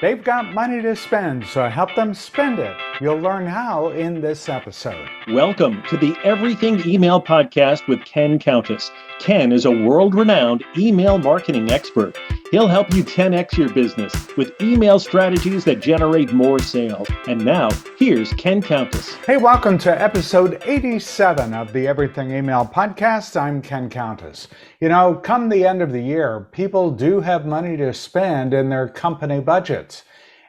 They've got money to spend, so help them spend it. You'll learn how in this episode. Welcome to the Everything Email Podcast with Ken Countess. Ken is a world-renowned email marketing expert. He'll help you 10x your business with email strategies that generate more sales. And now, here's Ken Countess. Hey, welcome to episode 87 of the Everything Email Podcast. I'm Ken Countess. You know, come the end of the year, people do have money to spend in their company budgets.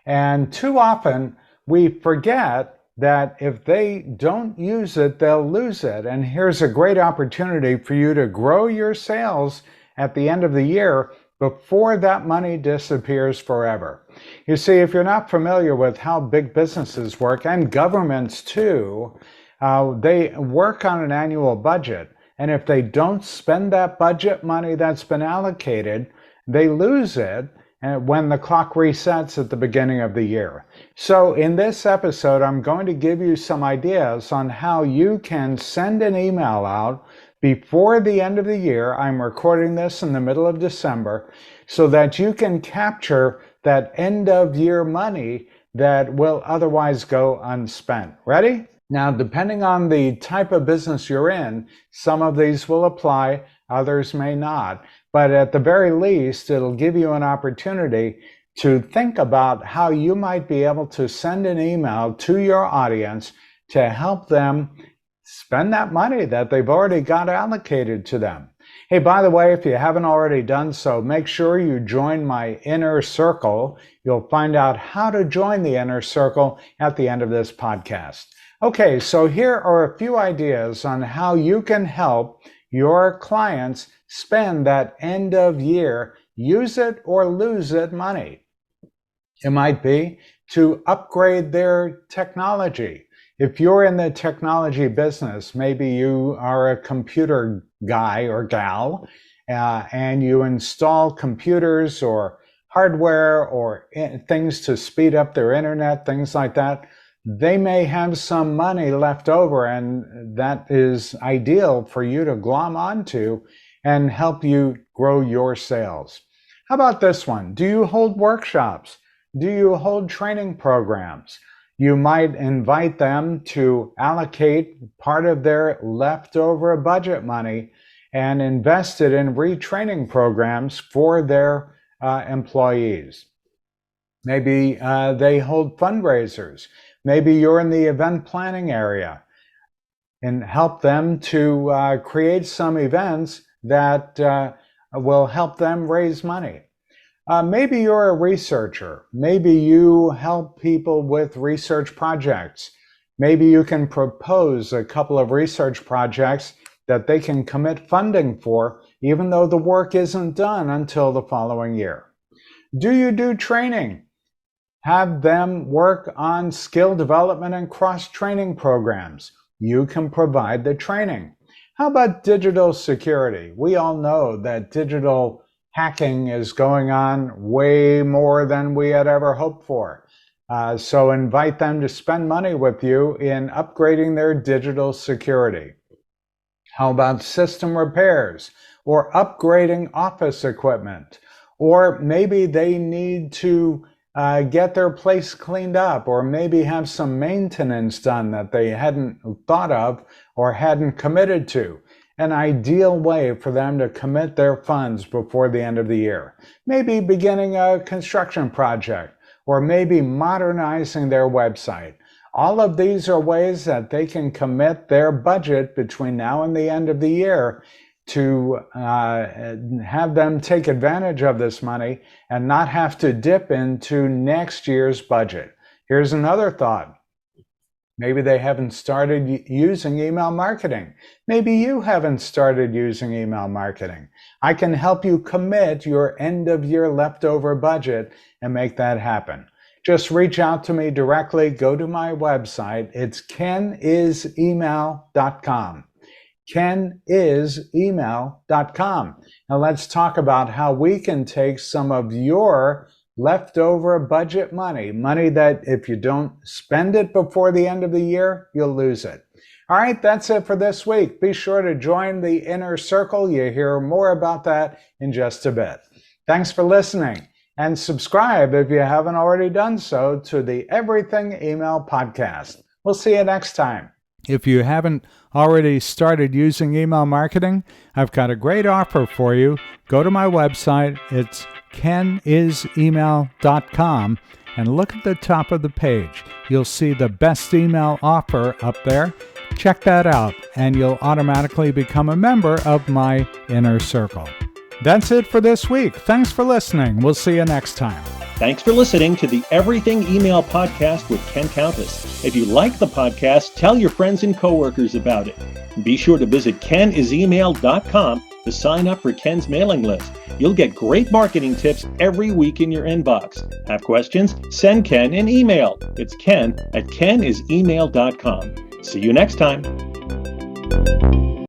And too often, we forget that if they don't use it, they'll lose it. And here's a great opportunity for you to grow your sales at the end of the year before that money disappears forever. You see, if you're not familiar with how big businesses work, and governments too, they work on an annual budget. And if they don't spend that budget money that's been allocated, they lose it when the clock resets at the beginning of the year. So in this episode, I'm going to give you some ideas on how you can send an email out before the end of the year. I'm recording this in the middle of December so that you can capture that end of year money that will otherwise go unspent. Ready? Now, depending on the type of business you're in, some of these will apply, others may not. But at the very least, it'll give you an opportunity to think about how you might be able to send an email to your audience to help them spend that money that they've already got allocated to them. Hey, by the way, if you haven't already done so, make sure you join my inner circle. You'll find out how to join the inner circle at the end of this podcast. Okay, so here are a few ideas on how you can help your clients spend that end of year, use it or lose it money. It might be to upgrade their technology. If you're in the technology business, maybe you are a computer guy or gal, and you install computers or hardware or things to speed up their internet, things like that. They may have some money left over, and that is ideal for you to glom onto and help you grow your sales. How about this one? Do you hold workshops? Do you hold training programs? You might invite them to allocate part of their leftover budget money and invest it in retraining programs for their employees. Maybe they hold fundraisers. Maybe you're in the event planning area and help them to create some events that will help them raise money. Maybe you're a researcher. Maybe you help people with research projects. Maybe you can propose a couple of research projects that they can commit funding for, even though the work isn't done until the following year. Do you do training? Have them work on skill development and cross-training programs. You can provide the training. How about digital security? We all know that digital hacking is going on way more than we had ever hoped for. So invite them to spend money with you in upgrading their digital security. How about system repairs or upgrading office equipment? Or maybe they need to get their place cleaned up, or maybe have some maintenance done that they hadn't thought of or hadn't committed to. An ideal way for them to commit their funds before the end of the year. Maybe beginning a construction project, or maybe modernizing their website. All of these are ways that they can commit their budget between now and the end of the year to have them take advantage of this money and not have to dip into next year's budget. Here's another thought. Maybe they haven't started using email marketing. Maybe you haven't started using email marketing. I can help you commit your end of year leftover budget and make that happen. Just reach out to me directly. Go to my website. It's kenisemail.com. kenisemail.com. Now let's talk about how we can take some of your leftover budget money that if you don't spend it before the end of the year, you'll lose it. All right, that's it for this week. Be sure to join the inner circle. You'll hear more about that in just a bit. Thanks for listening. And subscribe if you haven't already done so to the Everything Email Podcast. We'll see you next time. If you haven't already started using email marketing, I've got a great offer for you. Go to my website. It's kenisemail.com and look at the top of the page. You'll see the best email offer up there. Check that out and you'll automatically become a member of my inner circle. That's it for this week. Thanks for listening. We'll see you next time. Thanks for listening to the Everything Email Podcast with Ken Countess. If you like the podcast, tell your friends and coworkers about it. Be sure to visit kenisemail.com to sign up for Ken's mailing list. You'll get great marketing tips every week in your inbox. Have questions? Send Ken an email. It's ken@kenisemail.com. See you next time.